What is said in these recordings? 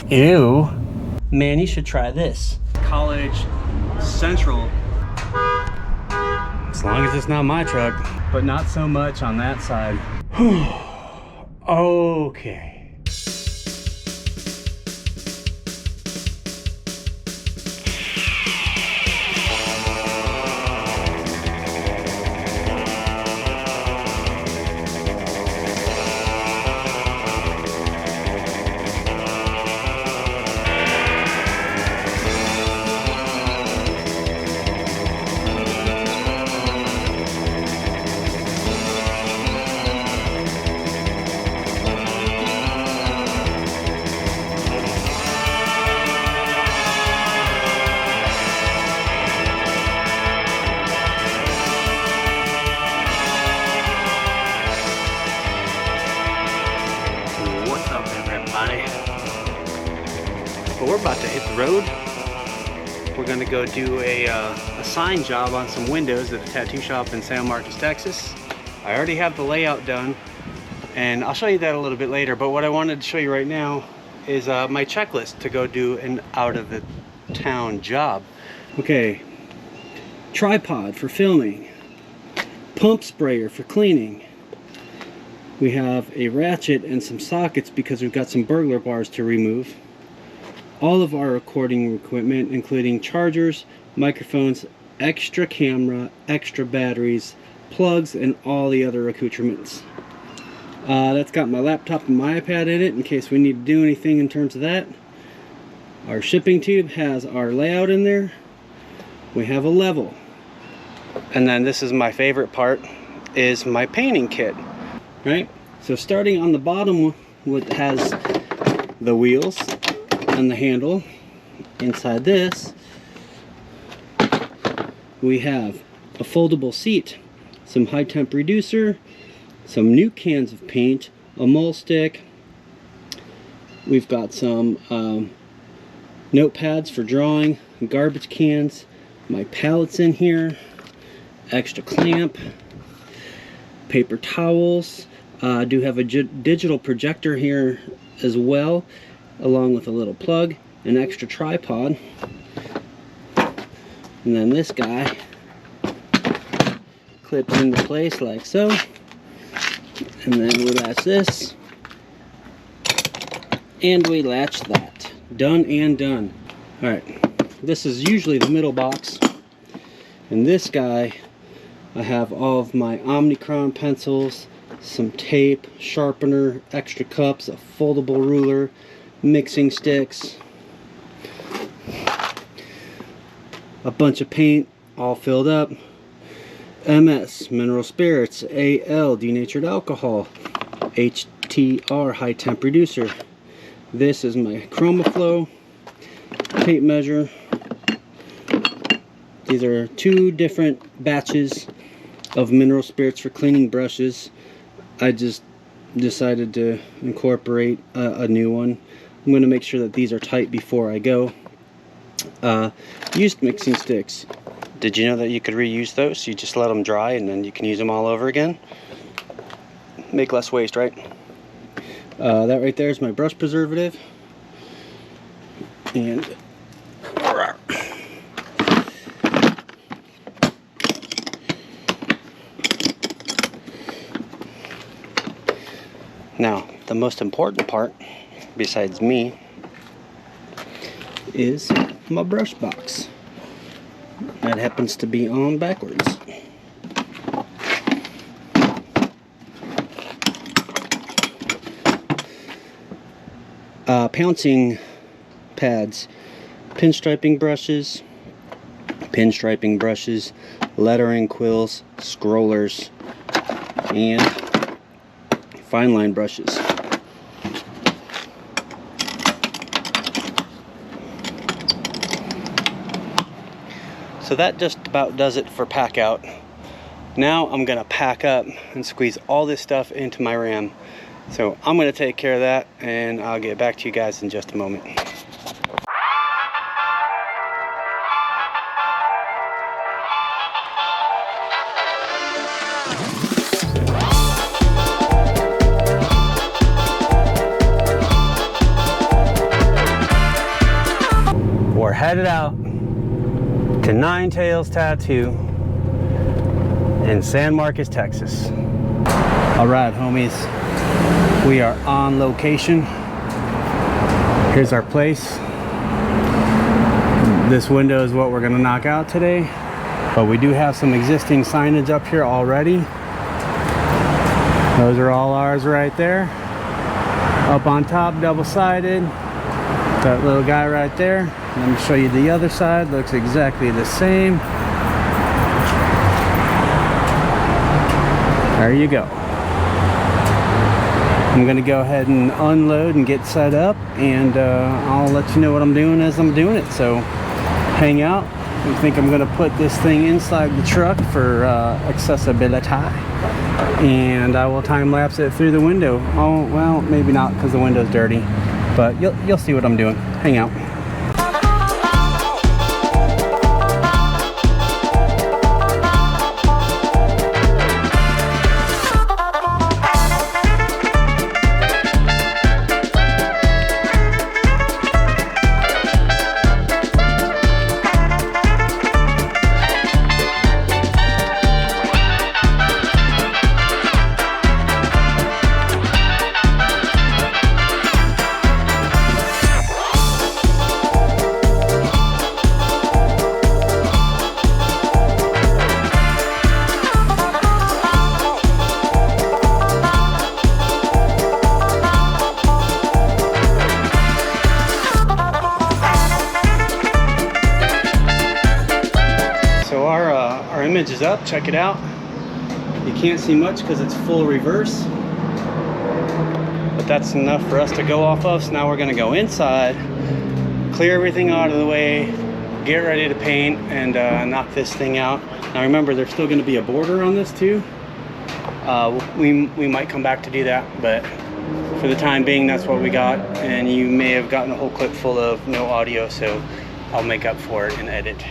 Ew. Man, you should try this. College Central. As long as it's not my truck. But not so much on that side. Okay. But we're about to hit the road. We're gonna go do a sign job on some windows at a tattoo shop in San Marcos, Texas. I already have the layout done, and I'll show you that a little bit later. But what I wanted to show you right now is my checklist to go do an out of the town job. Okay, tripod for filming, pump sprayer for cleaning. We have a ratchet and some sockets because we've got some burglar bars to remove. All of our recording equipment, including chargers, microphones, extra camera, extra batteries, plugs, and all the other accoutrements. That's got my laptop and my iPad in it in case we need to do anything in terms of that. Our shipping tube has our layout in there. We have a level. And then this is my favorite part, is my painting kit. Right? So starting on the bottom, it has the wheels and the handle. Inside this, we have a foldable seat, some high temp reducer, some new cans of paint, a mole stick. We've got some notepads for drawing, garbage cans, my pallets in here, extra clamp, paper towels. I do have a digital projector here as well, along with a little plug, an extra tripod, and then this guy clips into place like so, and then we latch this, and we latch that. Done and done. Alright, this is usually the middle box, and this guy, I have all of my Omnicron pencils, some tape, sharpener, extra cups, a foldable ruler, mixing sticks, a bunch of paint all filled up, MS, mineral spirits, AL, denatured alcohol, HTR, high temp reducer. This is my ChromaFlow tape measure. These are 2 different batches of mineral spirits for cleaning brushes. I just decided to incorporate a new one. I'm going to make sure that these are tight before I go. Used mixing sticks. Did you know that you could reuse those? You just let them dry and then you can use them all over again. Make less waste, right? That right there is my brush preservative. And now, the most important part, besides me, is my brush box. That happens to be on backwards. Pouncing pads, pinstriping brushes, lettering quills, scrollers, and fine line brushes. So that just about does it for pack out. Now I'm gonna pack up and squeeze all this stuff into my Ram. So I'm gonna take care of that, and I'll get back to you guys in just a moment. headed out to Nine Tails Tattoo in San Marcos, Texas. All right, homies, we are on location. Here's our place. This window is what we're gonna knock out today, but we do have some existing signage up here already. Those are all ours right there. Up on top, double-sided. That little guy right there. Let me show you the other side. Looks exactly the same. There you go. I'm gonna go ahead and unload and get set up, and I'll let you know what I'm doing as I'm doing it. So hang out. I think I'm gonna put this thing inside the truck for accessibility, and I will time lapse it through the window. Oh well, maybe not because the window's dirty, but you'll see what I'm doing. Hang out. Our image is up, check it out. You can't see much because it's full reverse, but that's enough for us to go off of. So now we're gonna go inside, clear everything out of the way, get ready to paint, and knock this thing out. Now remember, there's still gonna be a border on this too. We might come back to do that, but for the time being, that's what we got. And you may have gotten a whole clip full of no audio, so I'll make up for it and edit.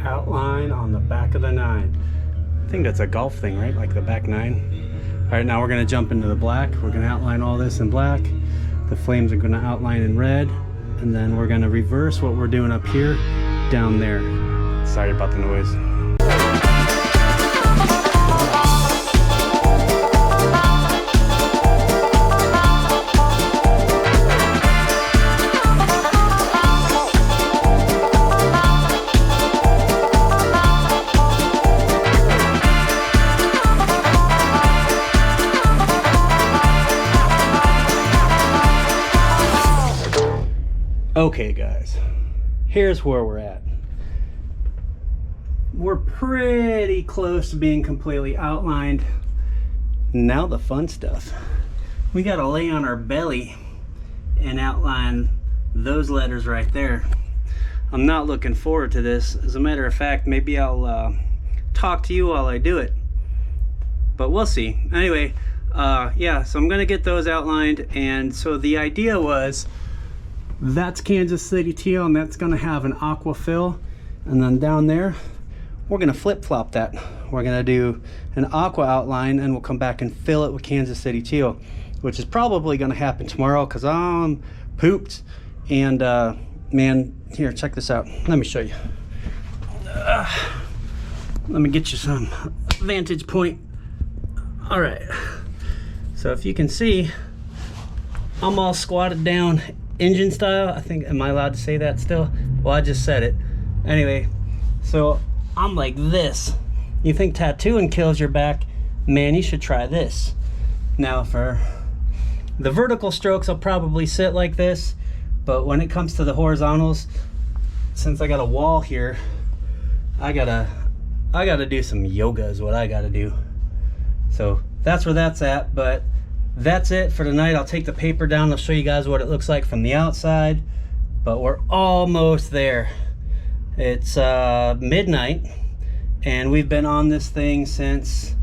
Outline on the back of the 9. I think that's a golf thing, right? Like the back 9. All right, now we're gonna jump into the black. We're gonna outline all this in black. The flames are gonna outline in red, and then we're gonna reverse what we're doing up here down there. Sorry about the noise. Okay guys, here's where we're at. We're pretty close to being completely outlined. Now the fun stuff. We gotta lay on our belly and outline those letters right there. I'm not looking forward to this. As a matter of fact, maybe I'll talk to you while I do it, but we'll see. Anyway, yeah, so I'm gonna get those outlined. And so the idea was, that's Kansas City teal, and that's gonna have an aqua fill. And then down there, we're gonna flip-flop that. We're gonna do an aqua outline, and we'll come back and fill it with Kansas City teal, which is probably gonna happen tomorrow because I'm pooped. And man, here, check this out. Let me show you. Let me get you some vantage point. All right, so if you can see, I'm all squatted down engine style. I think, am I allowed to say that still? Well, I just said it. Anyway, so I'm like this. You think tattooing kills your back? Man, you should try this. Now for the vertical strokes, I'll probably sit like this, but when it comes to the horizontals, since I got a wall here, I gotta do some yoga is what I gotta do. So that's where that's at, but that's it for tonight. I'll take the paper down. I'll show you guys what it looks like from the outside, but we're almost there. It's midnight, and we've been on this thing since,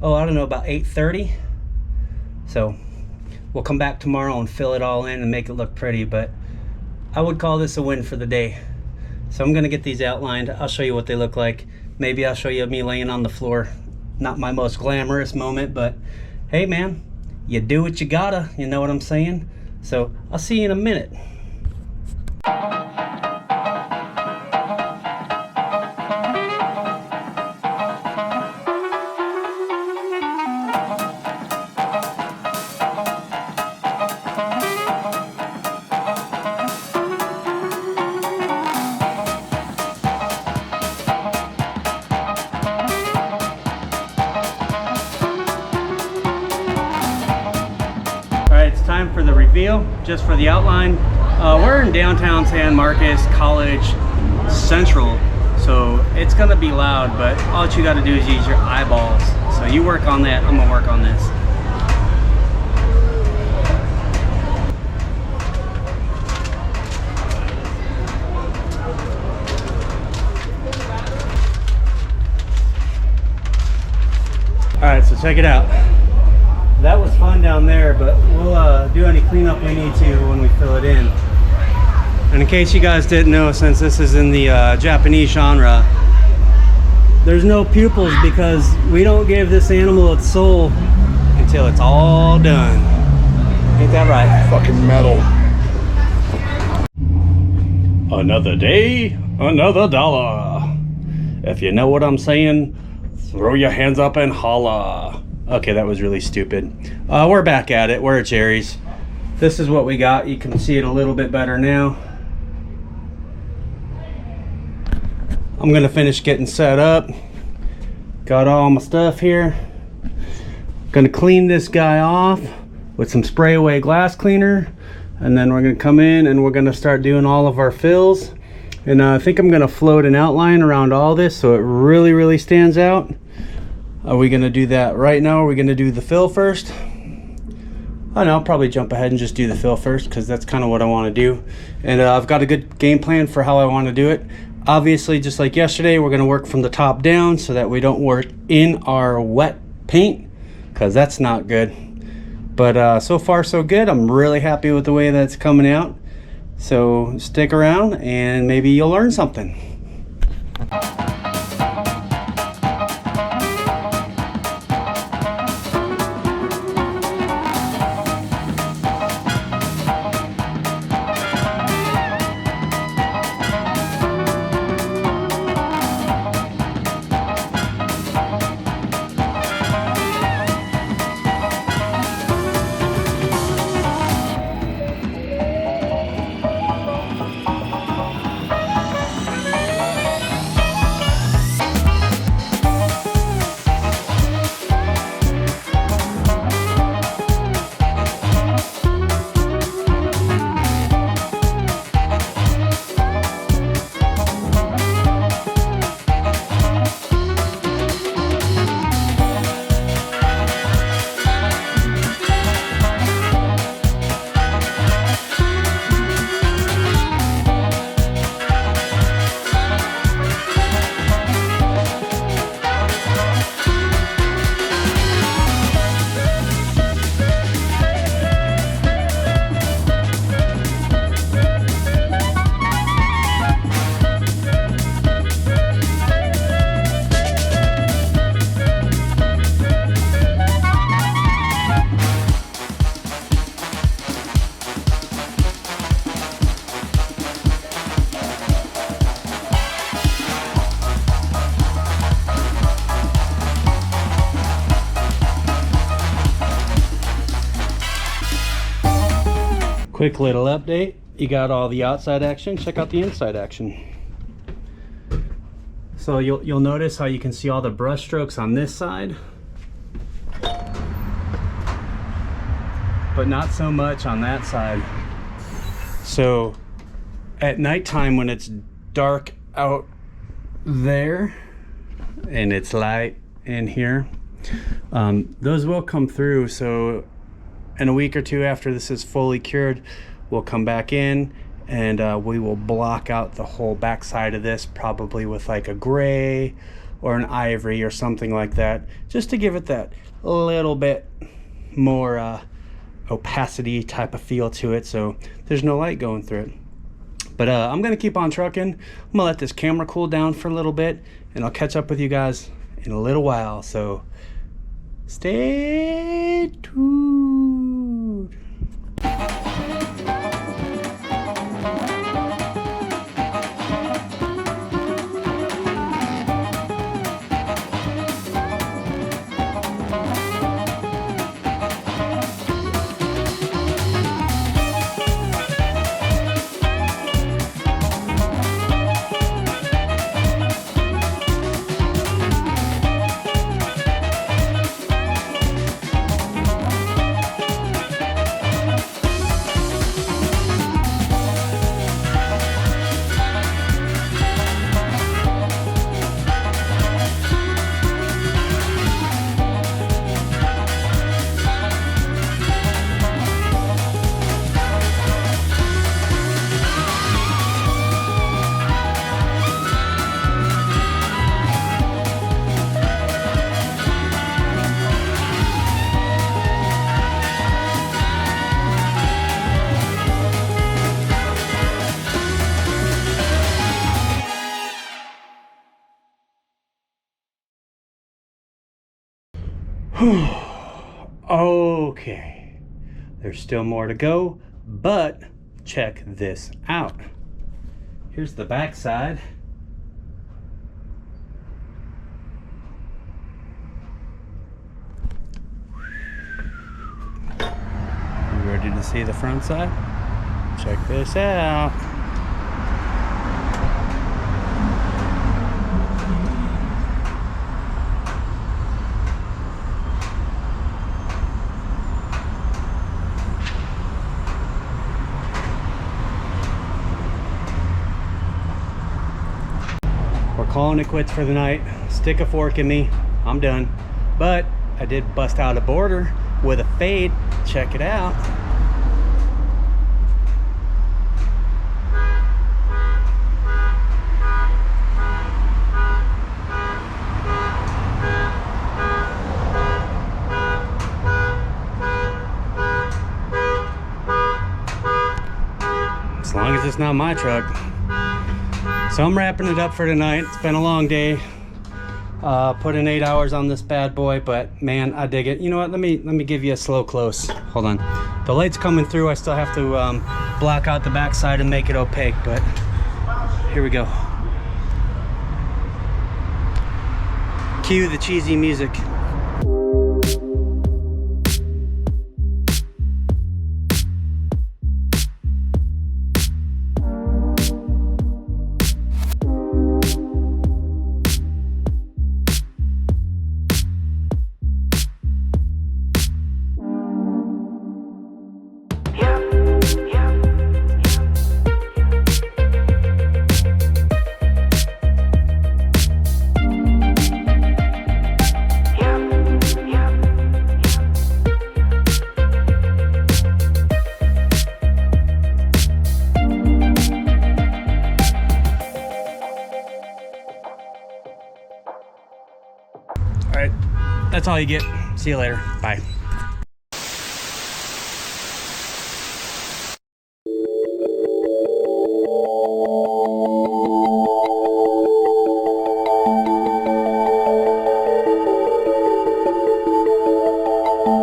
oh, I don't know, about 8:30. So we'll come back tomorrow and fill it all in and make it look pretty, but I would call this a win for the day. So I'm gonna get these outlined. I'll show you what they look like. Maybe I'll show you me laying on the floor. Not my most glamorous moment, but hey man, you do what you gotta, you know what I'm saying? So I'll see you in a minute. Time for the reveal, just for the outline. We're in downtown San Marcos College Central, so it's gonna be loud, but all you gotta do is use your eyeballs. So you work on that, I'm gonna work on this. All right, so check it out. That was fun down there, but we'll do any cleanup we need to when we fill it in. And in case you guys didn't know, since this is in the Japanese genre, there's no pupils because we don't give this animal its soul until it's all done. Ain't that right? Fucking metal. Another day, another dollar. If you know what I'm saying, throw your hands up and holla. Okay, that was really stupid. We're back at it. We're at Jerry's. This is what we got. You can see it a little bit better now. I'm gonna finish getting set up. Got all my stuff here. Gonna clean this guy off with some spray away glass cleaner, and then we're gonna come in and we're gonna start doing all of our fills. And I think I'm gonna float an outline around all this so it really stands out. Are we gonna do that right now? Or are we gonna do the fill first? I don't know, I'll probably jump ahead and just do the fill first because that's kind of what I want to do. And I've got a good game plan for how I want to do it. Obviously, just like yesterday, we're gonna work from the top down so that we don't work in our wet paint because that's not good. But so far so good. I'm really happy with the way that's coming out. So stick around and maybe you'll learn something. Quick little update. You got all the outside action, check out the inside action. So you'll notice how you can see all the brush strokes on this side, but not so much on that side. So at nighttime when it's dark out there and it's light in here, those will come through. So in a week or two after this is fully cured, we'll come back in and we will block out the whole back side of this, probably with like a gray or an ivory or something like that, just to give it that little bit more opacity type of feel to it, so there's no light going through it. But I'm gonna keep on trucking. I'm gonna let this camera cool down for a little bit, and I'll catch up with you guys in a little while, so stay tuned. Okay, there's still more to go, but check this out. Here's the back side. You ready to see the front side? Check this out. Calling it quits for the night. Stick a fork in me, I'm done. But I did bust out a border with a fade. Check it out. As long as it's not my truck. So I'm wrapping it up for tonight. It's been a long day. Put in 8 hours on this bad boy, but man, I dig it. You know what? Let me give you a slow close. Hold on. The light's coming through. I still have to block out the backside and make it opaque, but here we go. Cue the cheesy music. All right, that's all you get. See you later. Bye.